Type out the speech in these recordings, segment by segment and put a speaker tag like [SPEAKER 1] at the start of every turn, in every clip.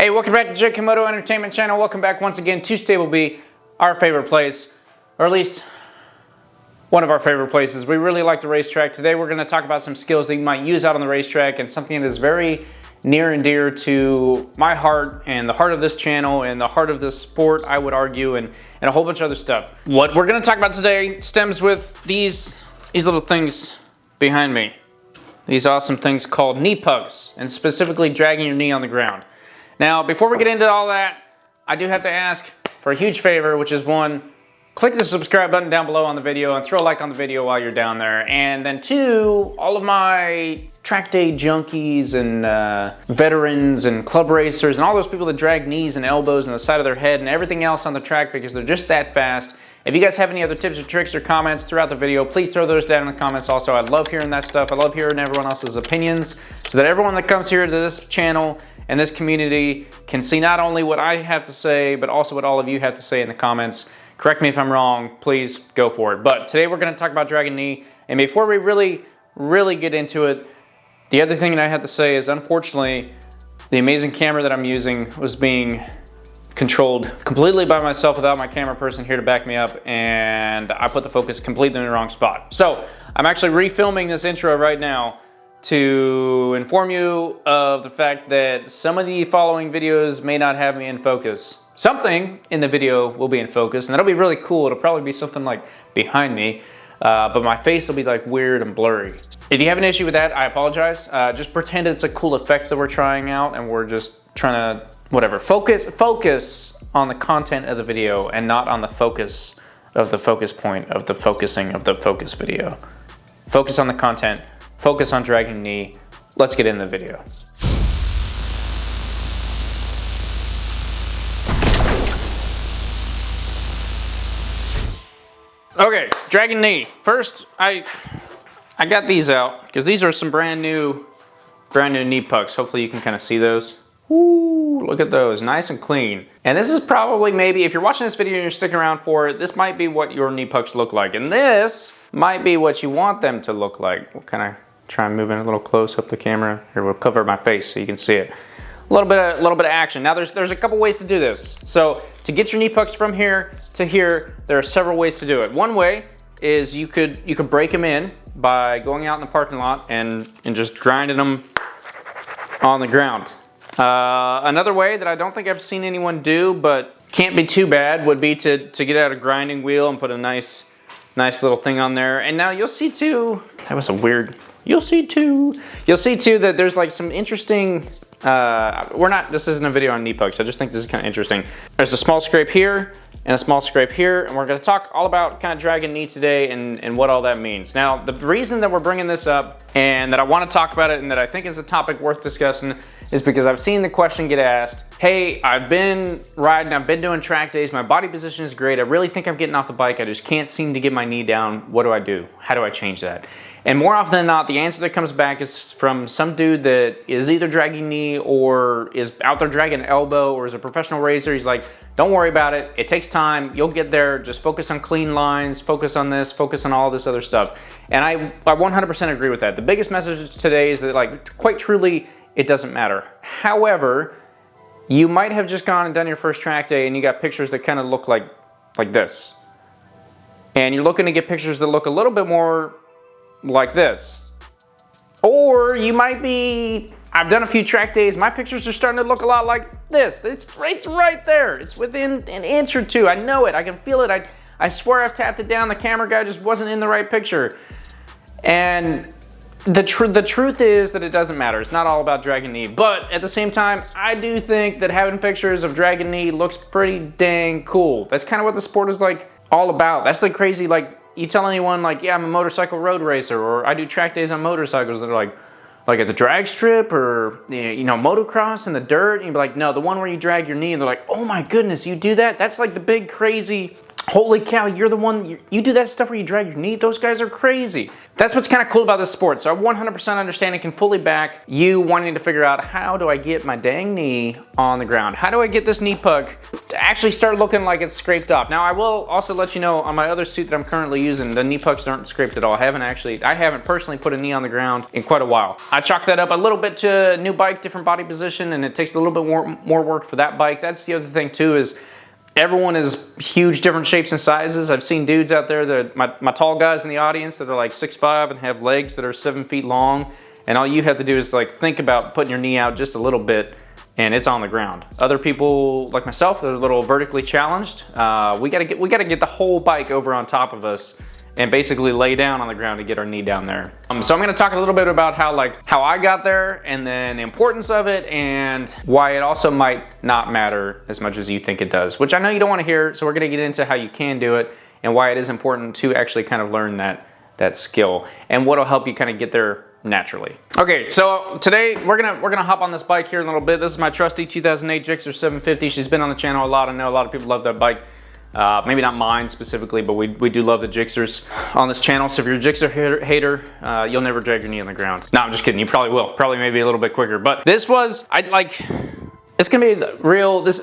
[SPEAKER 1] Hey, welcome back to JKMoto Entertainment channel. Welcome back once again to Stable B, our favorite place, or at least one of our favorite places. We really like the racetrack. Today we're going to talk about some skills that you might use out on the racetrack and something that is very near and dear to my heart and the heart of this channel and the heart of this sport, I would argue, and a whole bunch of other stuff. What we're going to talk about today stems with these little things behind me. These awesome things called knee pugs, and specifically dragging your knee on the ground. Now, before we get into all that, I do have to ask for a huge favor, which is one, click the subscribe button down below on the video and throw a like on the video while you're down there. And then two, all of my track day junkies and veterans and club racers and all those people that drag knees and elbows and the side of their head and everything else on the track because they're just that fast. If you guys have any other tips or tricks or comments throughout the video, please throw those down in the comments also. I love hearing that stuff. I love hearing everyone else's opinions so that everyone that comes here to this channel and this community can see not only what I have to say, but also what all of you have to say in the comments. Correct me if I'm wrong, please go for it. But today we're gonna talk about dragging knee. And before we really get into it, the other thing that I have to say is unfortunately, the amazing camera that I'm using was being controlled completely by myself without my camera person here to back me up, and I put the focus completely in the wrong spot. So I'm actually refilming this intro right now to inform you of the fact that some of the following videos may not have me in focus. Something in the video will be in focus, and that'll be really cool. It'll probably be something like behind me, but my face will be like weird and blurry. If you have an issue with that, I apologize. Just pretend it's a cool effect that we're trying out, and we're just trying to, whatever, focus on the content of the video and not on the focus of the focus point of the focusing of the focus video. Focus on the content. Focus on dragging knee. Let's get in the video. Okay, dragging knee. First, I got these out because these are some brand new knee pugs. Hopefully you can kind of see those. Ooh, look at those, nice and clean. And this is probably, maybe, if you're watching this video and you're sticking around for it, this might be what your knee pugs look like. And this might be what you want them to look like. We'll kind of try and move in a little close up the camera. Here, we'll cover my face so you can see it. A little bit of action. Now there's a couple ways to do this. So to get your knee pugs from here to here, there are several ways to do it. One way is you could break them in by going out in the parking lot and just grinding them on the ground. Another way that I don't think I've seen anyone do, but can't be too bad, would be to get out a grinding wheel and put a nice little thing on there. And now you'll see too, that was a weird, you'll see too that there's like some interesting, this isn't a video on knee pugs, I just think this is kind of interesting. There's a small scrape here and a small scrape here, and we're gonna talk all about kind of dragging knee today and what all that means. Now, the reason that we're bringing this up and that I wanna talk about it and that I think is a topic worth discussing is because I've seen the question get asked, hey, I've been riding, I've been doing track days, my body position is great, I really think I'm getting off the bike, I just can't seem to get my knee down, what do I do? How do I change that? And more often than not, the answer that comes back is from some dude that is either dragging knee or is out there dragging elbow or is a professional racer. He's like, don't worry about it, it takes time, you'll get there, just focus on clean lines, focus on this, focus on all this other stuff. And I 100% agree with that. The biggest message today is that, like, quite truly, it doesn't matter. However, you might have just gone and done your first track day and you got pictures that kind of look like this. And you're looking to get pictures that look a little bit more like this. Or you might be, I've done a few track days, my pictures are starting to look a lot like this. It's right there. It's within an inch or two. I know it, I can feel it. I swear I've tapped it down, the camera guy just wasn't in the right picture. And the truth is that it doesn't matter. It's not all about dragging knee. But at the same time, I do think that having pictures of dragging knee looks pretty dang cool. That's kind of what the sport is like all about. That's like crazy, like you tell anyone like, yeah, I'm a motorcycle road racer, or I do track days on motorcycles, that are like at the drag strip or, you know, motocross in the dirt. And you'd be like, no, the one where you drag your knee, and they're like, oh my goodness, you do that? That's like the big crazy holy cow, you're the one, you do that stuff where you drag your knee? Those guys are crazy. That's what's kind of cool about this sport. So I 100% understand and can fully back you wanting to figure out, how do I get my dang knee on the ground? How do I get this knee puck to actually start looking like it's scraped off? Now I will also let you know, on my other suit that I'm currently using, the knee pucks aren't scraped at all. I haven't personally put a knee on the ground in quite a while. I chalked that up a little bit to new bike, different body position, and it takes a little bit more work for that bike. That's the other thing too, is everyone is huge, different shapes and sizes. I've seen dudes out there, that my tall guys in the audience that are like 6'5" and have legs that are 7 feet long, and all you have to do is like think about putting your knee out just a little bit and it's on the ground. Other people like myself, they're a little vertically challenged. We gotta get the whole bike over on top of us and basically lay down on the ground to get our knee down there. So I'm gonna talk a little bit about how I got there, and then the importance of it, and why it also might not matter as much as you think it does, which I know you don't wanna hear, so we're gonna get into how you can do it and why it is important to actually kind of learn that skill and what'll help you kind of get there naturally. Okay, so today we're gonna hop on this bike here in a little bit. This is my trusty 2008 Gixxer 750. She's been on the channel a lot. I know a lot of people love that bike. Maybe not mine specifically, but we do love the Gixxers on this channel. So if you're a Gixxer hater, you'll never drag your knee on the ground. No, I'm just kidding. You probably will. Probably maybe a little bit quicker. But this was, it's gonna be real, this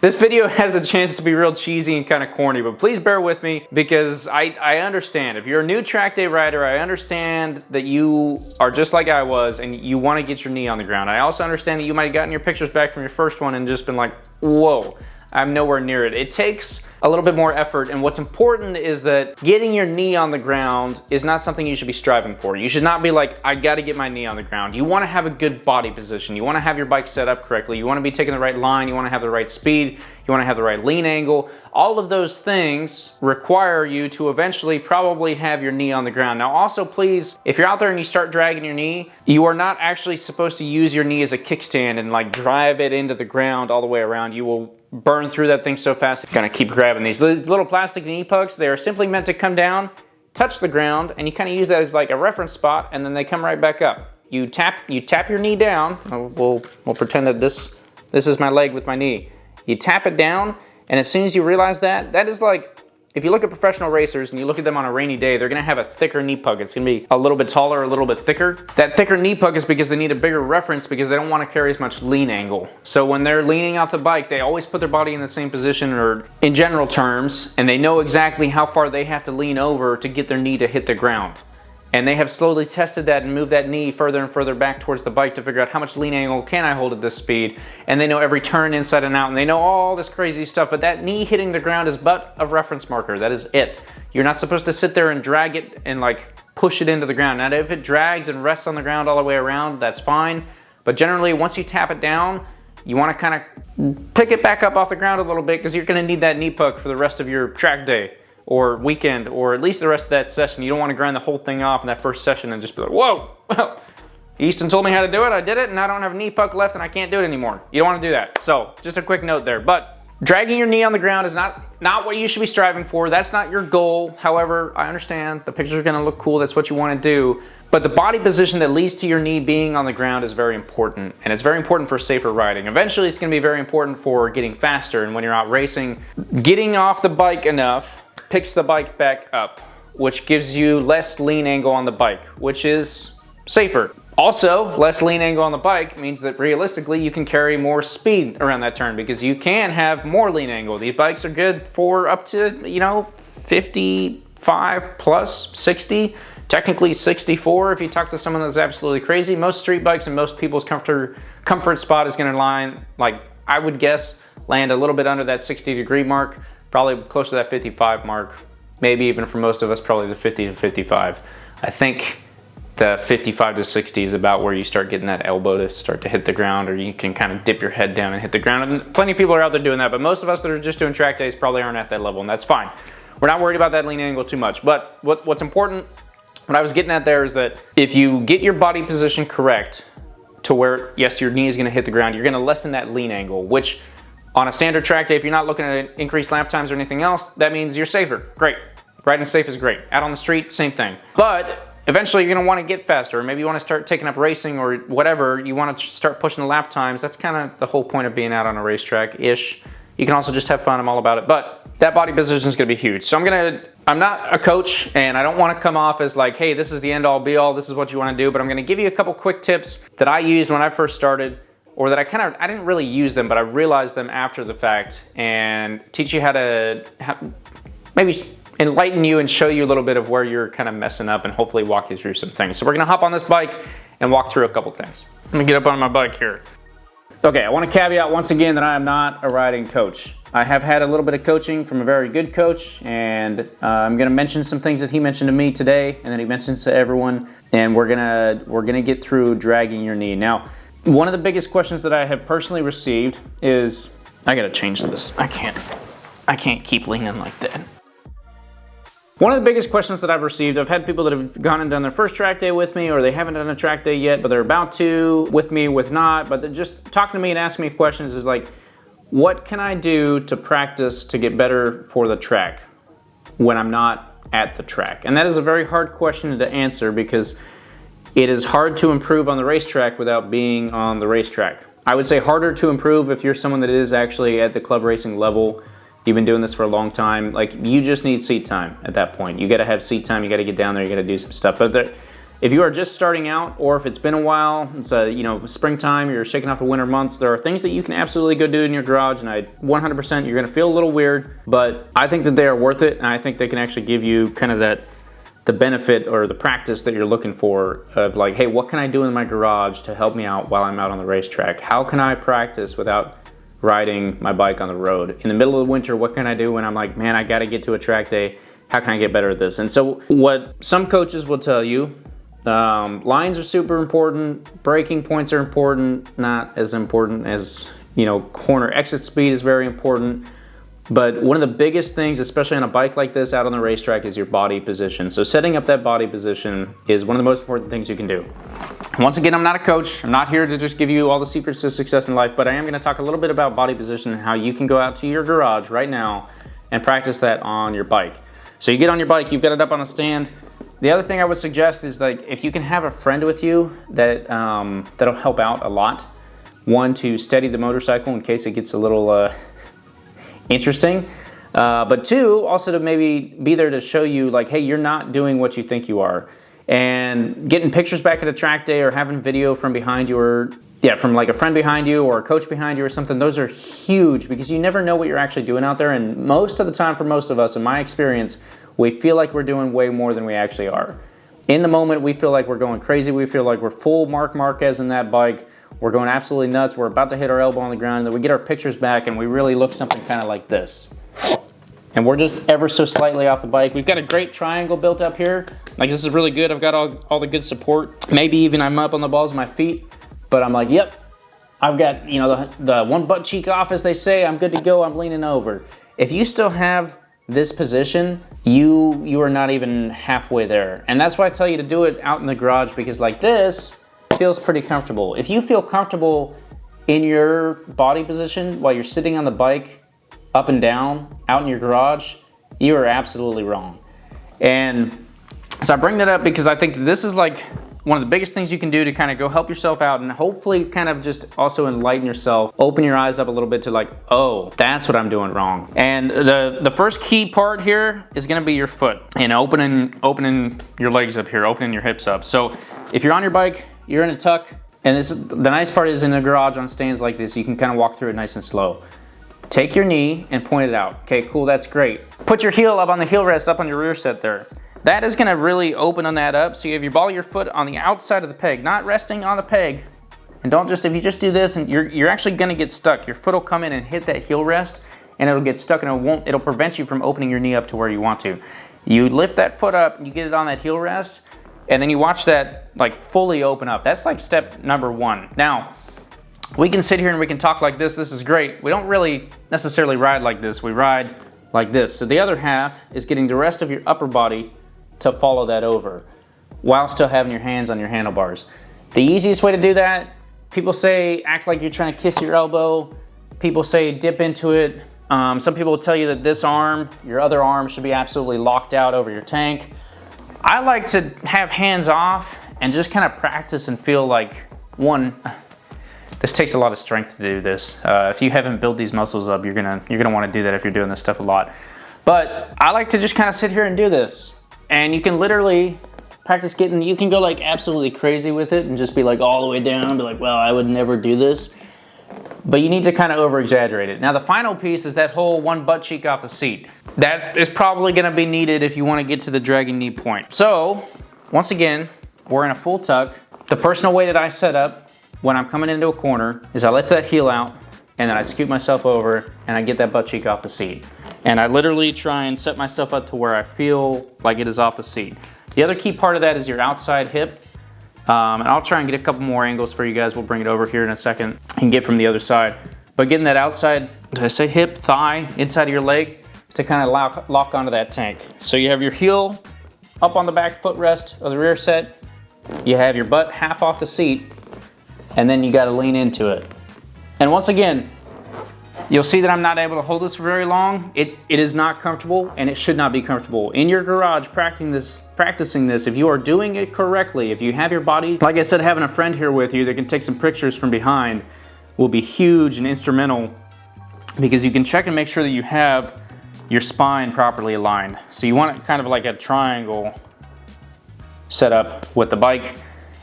[SPEAKER 1] video has a chance to be real cheesy and kind of corny, but please bear with me, because I understand. If you're a new track day rider, I understand that you are just like I was and you wanna get your knee on the ground. I also understand that you might have gotten your pictures back from your first one and just been like, whoa, I'm nowhere near it. It takes a little bit more effort, and what's important is that getting your knee on the ground is not something you should be striving for. You should not be like, I gotta get my knee on the ground. You wanna have a good body position. You wanna have your bike set up correctly. You wanna be taking the right line. You wanna have the right speed. You wanna have the right lean angle. All of those things require you to eventually probably have your knee on the ground. Now also, please, if you're out there and you start dragging your knee, you are not actually supposed to use your knee as a kickstand and like drive it into the ground all the way around. You will burn through that thing so fast. Kind of keep grabbing these little plastic knee pucks. They are simply meant to come down, touch the ground, and you kind of use that as like a reference spot, and then they come right back up. You tap your knee down. We'll pretend that this is my leg with my knee. You tap it down, and as soon as you realize that is like, if you look at professional racers and you look at them on a rainy day, they're gonna have a thicker knee puck. It's gonna be a little bit taller, a little bit thicker. That thicker knee puck is because they need a bigger reference, because they don't wanna carry as much lean angle. So when they're leaning off the bike, they always put their body in the same position, or in general terms, and they know exactly how far they have to lean over to get their knee to hit the ground. And they have slowly tested that and moved that knee further and further back towards the bike to figure out how much lean angle can I hold at this speed. And they know every turn inside and out, and they know all this crazy stuff, but that knee hitting the ground is but a reference marker. That is it. You're not supposed to sit there and drag it and like push it into the ground. Now if it drags and rests on the ground all the way around, that's fine. But generally, once you tap it down, you want to kind of pick it back up off the ground a little bit, because you're going to need that knee puck for the rest of your track day or weekend, or at least the rest of that session. You don't want to grind the whole thing off in that first session and just be like, whoa, well, Easton told me how to do it, I did it, and I don't have a knee puck left and I can't do it anymore. You don't want to do that. So just a quick note there. But dragging your knee on the ground is not what you should be striving for. That's not your goal. However, I understand the pictures are going to look cool. That's what you want to do. But the body position that leads to your knee being on the ground is very important, and it's very important for safer riding. Eventually, it's going to be very important for getting faster, and when you're out racing, getting off the bike enough picks the bike back up, which gives you less lean angle on the bike, which is safer. Also, less lean angle on the bike means that realistically you can carry more speed around that turn, because you can have more lean angle. These bikes are good for up to, you know, 55 plus 60, technically 64 if you talk to someone that's absolutely crazy. Most street bikes and most people's comfort spot is going to line, like I would guess, land a little bit under that 60-degree mark. Probably close to that 55 mark, maybe even for most of us, probably the 50 to 55. I think the 55 to 60 is about where you start getting that elbow to start to hit the ground, or you can kind of dip your head down and hit the ground. And plenty of people are out there doing that, but most of us that are just doing track days probably aren't at that level, and that's fine. We're not worried about that lean angle too much. But what's important, what I was getting at there, is that if you get your body position correct to where, yes, your knee is gonna hit the ground, you're gonna lessen that lean angle, which on a standard track day, if you're not looking at increased lap times or anything else, that means you're safer. Great. Riding safe is great. Out on the street, same thing. But eventually you're gonna wanna get faster, or maybe you wanna start taking up racing or whatever. You wanna start pushing the lap times. That's kind of the whole point of being out on a racetrack-ish. You can also just have fun. I'm all about it. But that body position is gonna be huge. So I'm not a coach, and I don't wanna come off as like, hey, this is the end all be all, this is what you wanna do, but I'm gonna give you a couple quick tips that I used when I first started, or that I didn't really use them, but I realized them after the fact, and teach you how to maybe enlighten you and show you a little bit of where you're kind of messing up, and hopefully walk you through some things. So we're gonna hop on this bike and walk through a couple things. Let me get up on my bike here. Okay, I wanna caveat once again that I am not a riding coach. I have had a little bit of coaching from a very good coach, and I'm gonna mention some things that he mentioned to me today, and that he mentions to everyone, and we're gonna get through dragging your knee. Now, one of the biggest questions that I have personally received is, I gotta change this. I can't keep leaning like that. One of the biggest questions that I've received, I've had people that have gone and done their first track day with me, or they haven't done a track day yet, but they're about to, with me, with not, but they're just talking to me and asking me questions is like, what can I do to practice to get better for the track when I'm not at the track? And that is a very hard question to answer, because it is hard to improve on the racetrack without being on the racetrack. I would say harder to improve if you're someone that is actually at the club racing level. You've been doing this for a long time. Like, you just need seat time at that point. You gotta have seat time, you gotta get down there, you gotta do some stuff. But if you are just starting out, or if it's been a while, it's springtime, you're shaking off the winter months, there are things that you can absolutely go do in your garage, and 100%, you're gonna feel a little weird, but I think that they are worth it, and I think they can actually give you kind of the benefit or the practice that you're looking for of like, hey, what can I do in my garage to help me out while I'm out on the racetrack? How can I practice without riding my bike on the road? In the middle of the winter, what can I do when I'm like, man, I gotta get to a track day? How can I get better at this? And so what some coaches will tell you, lines are super important, braking points are important, not as important as, corner exit speed is very important. But one of the biggest things, especially on a bike like this out on the racetrack, is your body position. So setting up that body position is one of the most important things you can do. Once again, I'm not a coach. I'm not here to just give you all the secrets to success in life, but I am gonna talk a little bit about body position and how you can go out to your garage right now and practice that on your bike. So you get on your bike, you've got it up on a stand. The other thing I would suggest is, like, if you can have a friend with you that that'll help out a lot. One, to steady the motorcycle in case it gets a little interesting, but two, also to maybe be there to show you like, hey, you're not doing what you think you are. And getting pictures back at a track day, or having video from behind you, or from like a friend behind you or a coach behind you or something, those are huge, because you never know what you're actually doing out there. And most of the time, for most of us, in my experience, we feel like we're doing way more than we actually are. In the moment, we feel like we're going crazy. We feel like we're full Marc Marquez in that bike. We're going absolutely nuts. We're about to hit our elbow on the ground, and then we get our pictures back and we really look something kind of like this. And we're just ever so slightly off the bike. We've got a great triangle built up here. Like, this is really good. I've got all the good support. Maybe even I'm up on the balls of my feet, but I'm like, yep, I've got, the one butt cheek off, as they say. I'm good to go. I'm leaning over. If you still have this position, you are not even halfway there. And that's why I tell you to do it out in the garage, because like this feels pretty comfortable. If you feel comfortable in your body position while you're sitting on the bike up and down out in your garage, you are absolutely wrong. And so I bring that up because I think this is like one of the biggest things you can do to kind of go help yourself out, and hopefully kind of just also enlighten yourself, open your eyes up a little bit to like, oh, that's what I'm doing wrong. And the first key part here is gonna be your foot, and opening your legs up here, opening your hips up. So if you're on your bike, you're in a tuck, and the nice part is in the garage on stands like this, you can kind of walk through it nice and slow. Take your knee and point it out. Okay, cool, that's great. Put your heel up on the heel rest up on your rear set there. That is gonna really open on that up, so you have your ball of your foot on the outside of the peg, not resting on the peg. And if you just do this, and you're actually gonna get stuck. Your foot will come in and hit that heel rest, and it'll get stuck, and it'll prevent you from opening your knee up to where you want to. You lift that foot up, you get it on that heel rest, and then you watch that like fully open up. That's like step number one. Now, we can sit here and we can talk like this is great. We don't really necessarily ride like this, we ride like this. So the other half is getting the rest of your upper body to follow that over while still having your hands on your handlebars. The easiest way to do that, people say act like you're trying to kiss your elbow. People say dip into it. Some people will tell you that this arm, your other arm, should be absolutely locked out over your tank. I like to have hands off and just kind of practice and feel like, one, this takes a lot of strength to do this. If you haven't built these muscles up, you're gonna want to do that if you're doing this stuff a lot. But I like to just kind of sit here and do this. And you can literally practice you can go like absolutely crazy with it and just be like all the way down, be like, well, I would never do this. But you need to kind of over exaggerate it. Now the final piece is that whole one butt cheek off the seat. That is probably gonna be needed if you wanna get to the dragging knee point. So, once again, we're in a full tuck. The personal way that I set up when I'm coming into a corner is I let that heel out and then I scoot myself over and I get that butt cheek off the seat. And I literally try and set myself up to where I feel like it is off the seat. The other key part of that is your outside hip. And I'll try and get a couple more angles for you guys. We'll bring it over here in a second and get from the other side. But getting that outside, did I say hip, thigh, inside of your leg to kind of lock onto that tank. So you have your heel up on the back footrest of the rear set. You have your butt half off the seat and then you got to lean into it. And once again, you'll see that I'm not able to hold this for very long. It is not comfortable and it should not be comfortable. In your garage practicing this, if you are doing it correctly, if you have your body, like I said, having a friend here with you that can take some pictures from behind will be huge and instrumental because you can check and make sure that you have your spine properly aligned. So you want it kind of like a triangle set up with the bike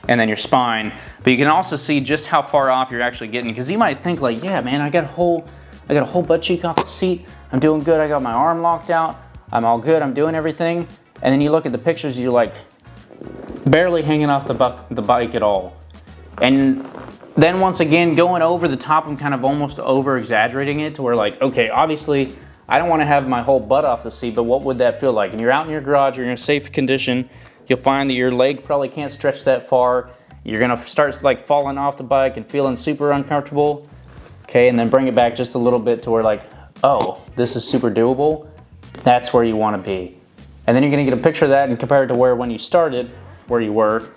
[SPEAKER 1] and then your spine. But you can also see just how far off you're actually getting because you might think like, yeah, man, I got a whole butt cheek off the seat. I'm doing good. I got my arm locked out. I'm all good. I'm doing everything. And then you look at the pictures, you're like barely hanging off the bike at all. And then once again, going over the top, I'm kind of almost over exaggerating it to where like, okay, obviously I don't want to have my whole butt off the seat, but what would that feel like? And you're out in your garage, you're in a safe condition. You'll find that your leg probably can't stretch that far. You're gonna start like falling off the bike and feeling super uncomfortable. Okay, and then bring it back just a little bit to where like, oh, this is super doable. That's where you wanna be. And then you're gonna get a picture of that and compare it to when you started, where you were,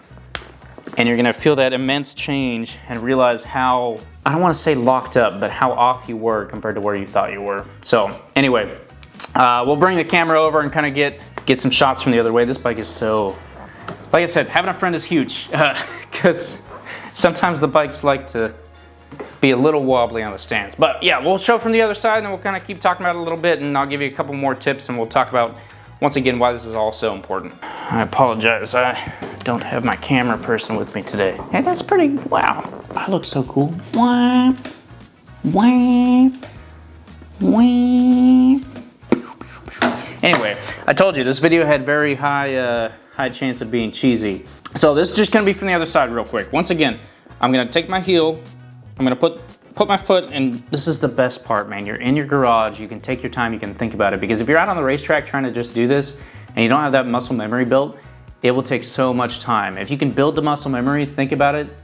[SPEAKER 1] and you're gonna feel that immense change and realize how, I don't wanna say locked up, but how off you were compared to where you thought you were. So anyway, we'll bring the camera over and kind of get some shots from the other way. This bike is so, like I said, having a friend is huge because sometimes the bikes like to be a little wobbly on the stands. But yeah, we'll show from the other side and then we'll kind of keep talking about it a little bit and I'll give you a couple more tips and we'll talk about, once again, why this is all so important. I apologize, I don't have my camera person with me today. Hey, that's pretty, wow, I look so cool. Wah, wah, wah. Anyway, I told you this video had very high chance of being cheesy. So this is just gonna be from the other side real quick. Once again, I'm gonna take my heel, I'm gonna put my foot, and this is the best part, man. You're in your garage, you can take your time, you can think about it, because if you're out on the racetrack trying to just do this and you don't have that muscle memory built, it will take so much time. If you can build the muscle memory, think about it,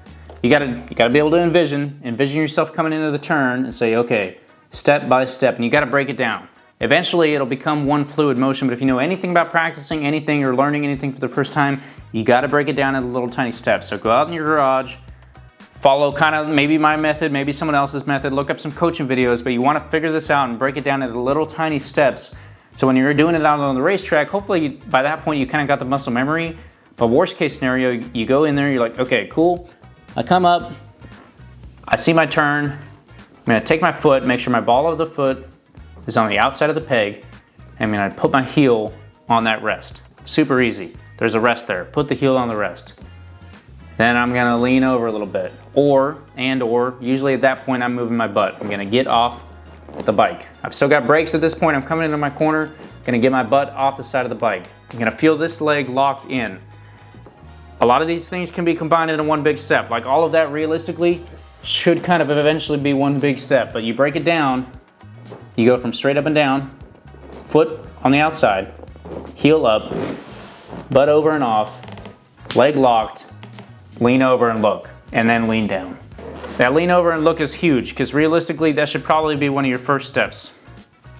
[SPEAKER 1] you gotta be able to envision yourself coming into the turn and say, okay, step by step, and you gotta break it down. Eventually, it'll become one fluid motion, but if you know anything about practicing anything or learning anything for the first time, you gotta break it down into little tiny steps. So go out in your garage, follow kind of maybe my method, maybe someone else's method, look up some coaching videos, but you wanna figure this out and break it down into little tiny steps. So when you're doing it out on the racetrack, hopefully by that point you kind of got the muscle memory, but worst case scenario, you go in there, you're like, okay, cool. I come up, I see my turn, I'm gonna take my foot, make sure my ball of the foot is on the outside of the peg, and I'm gonna put my heel on that rest. Super easy. There's a rest there. Put the heel on the rest. Then I'm gonna lean over a little bit. Or, usually at that point I'm moving my butt. I'm gonna get off the bike. I've still got brakes at this point. I'm coming into my corner, gonna get my butt off the side of the bike. I'm gonna feel this leg lock in. A lot of these things can be combined into one big step. Like all of that realistically should kind of eventually be one big step, but you break it down, you go from straight up and down, foot on the outside, heel up, butt over and off, leg locked, lean over and look, and then lean down. That lean over and look is huge because realistically that should probably be one of your first steps.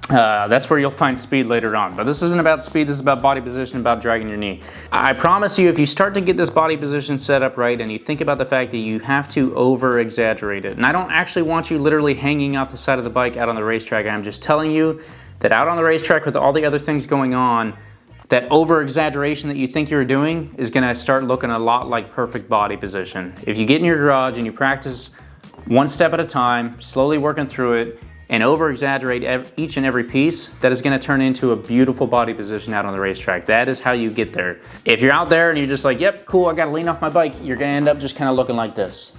[SPEAKER 1] That's where you'll find speed later on. But this isn't about speed, this is about body position, about dragging your knee. I promise you, if you start to get this body position set up right and you think about the fact that you have to over exaggerate it, and I don't actually want you literally hanging off the side of the bike out on the racetrack, I'm just telling you that out on the racetrack with all the other things going on, that over exaggeration that you think you're doing is gonna start looking a lot like perfect body position. If you get in your garage and you practice one step at a time, slowly working through it, and over-exaggerate each and every piece, that is gonna turn into a beautiful body position out on the racetrack. That is how you get there. If you're out there and you're just like, yep, cool, I gotta lean off my bike, you're gonna end up just kind of looking like this.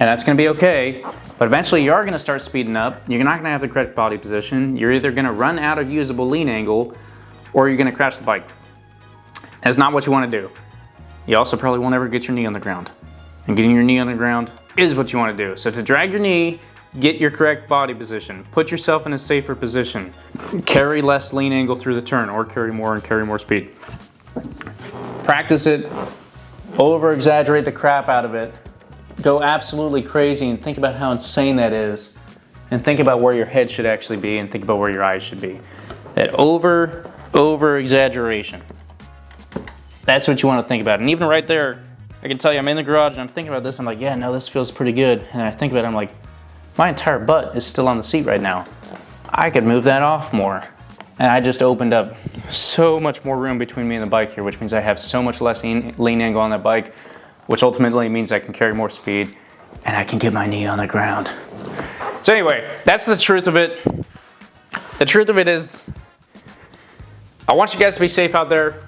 [SPEAKER 1] And that's gonna be okay, but eventually you are gonna start speeding up. You're not gonna have the correct body position. You're either gonna run out of usable lean angle, or you're gonna crash the bike. That's not what you wanna do. You also probably won't ever get your knee on the ground. And getting your knee on the ground is what you wanna do. So to drag your knee, get your correct body position. Put yourself in a safer position. Carry less lean angle through the turn, or carry more and carry more speed. Practice it, over-exaggerate the crap out of it. Go absolutely crazy and think about how insane that is. And think about where your head should actually be, and think about where your eyes should be. That over-exaggeration. That's what you want to think about. And even right there, I can tell you I'm in the garage and I'm thinking about this. I'm like, yeah, no, this feels pretty good. And I think about it, I'm like, my entire butt is still on the seat right now. I could move that off more. And I just opened up so much more room between me and the bike here, which means I have so much less lean angle on that bike, which ultimately means I can carry more speed and I can get my knee on the ground. So anyway, that's the truth of it. The truth of it is, I want you guys to be safe out there.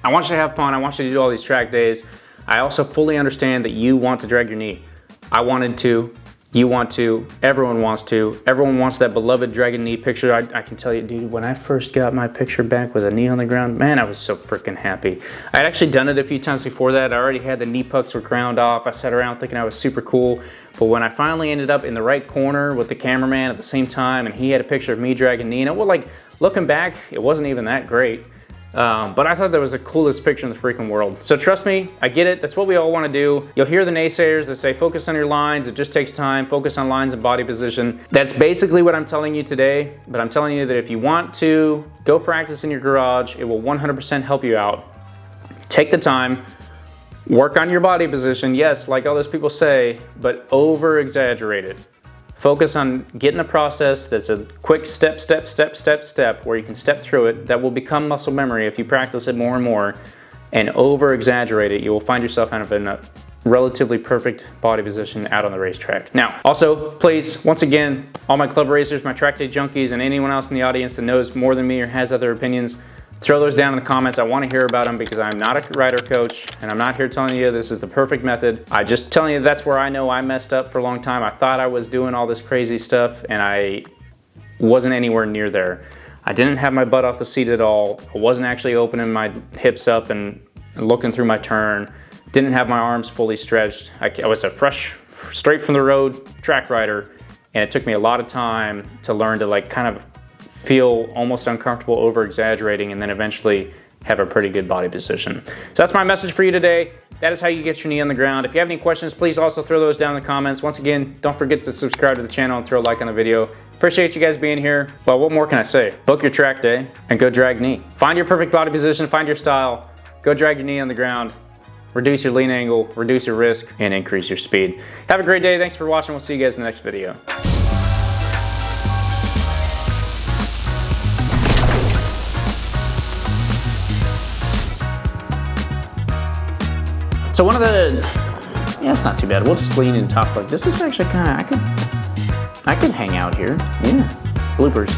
[SPEAKER 1] I want you to have fun. I want you to do all these track days. I also fully understand that you want to drag your knee. I wanted to. You want to, everyone wants to. Everyone wants that beloved dragon knee picture. I can tell you, dude, when I first got my picture back with a knee on the ground, man, I was so freaking happy. I had actually done it a few times before that. I already had the knee pucks were ground off. I sat around thinking I was super cool. But when I finally ended up in the right corner with the cameraman at the same time, and he had a picture of me dragging knee, and it was like, looking back, it wasn't even that great. But I thought that was the coolest picture in the freaking world. So trust me, I get it. That's what we all want to do. You'll hear the naysayers that say, focus on your lines. It just takes time. Focus on lines and body position. That's basically what I'm telling you today. But I'm telling you that if you want to go practice in your garage, it will 100% help you out. Take the time. Work on your body position. Yes, like all those people say, but over-exaggerate it. Focus on getting a process that's a quick step, where you can step through it. That will become muscle memory if you practice it more and more, and over-exaggerate it. You will find yourself in a relatively perfect body position out on the racetrack. Now, also, please, once again, all my club racers, my track day junkies, and anyone else in the audience that knows more than me or has other opinions, throw those down in the comments. I want to hear about them because I'm not a rider coach and I'm not here telling you this is the perfect method. I just telling you that's where I know I messed up for a long time. I thought I was doing all this crazy stuff and I wasn't anywhere near there. I didn't have my butt off the seat at all. I wasn't actually opening my hips up and looking through my turn. Didn't have my arms fully stretched. I was a fresh, straight from the road track rider, and it took me a lot of time to learn to like kind of feel almost uncomfortable over-exaggerating and then eventually have a pretty good body position. So that's my message for you today. That is how you get your knee on the ground. If you have any questions, please also throw those down in the comments. Once again, don't forget to subscribe to the channel and throw a like on the video. Appreciate you guys being here. Well, what more can I say? Book your track day and go drag knee. Find your perfect body position, find your style, go drag your knee on the ground, reduce your lean angle, reduce your risk, and increase your speed. Have a great day. Thanks for watching. We'll see you guys in the next video. So one of the, yeah, it's not too bad. We'll just lean and top like this. Is actually kind of, I could hang out here. Yeah, bloopers.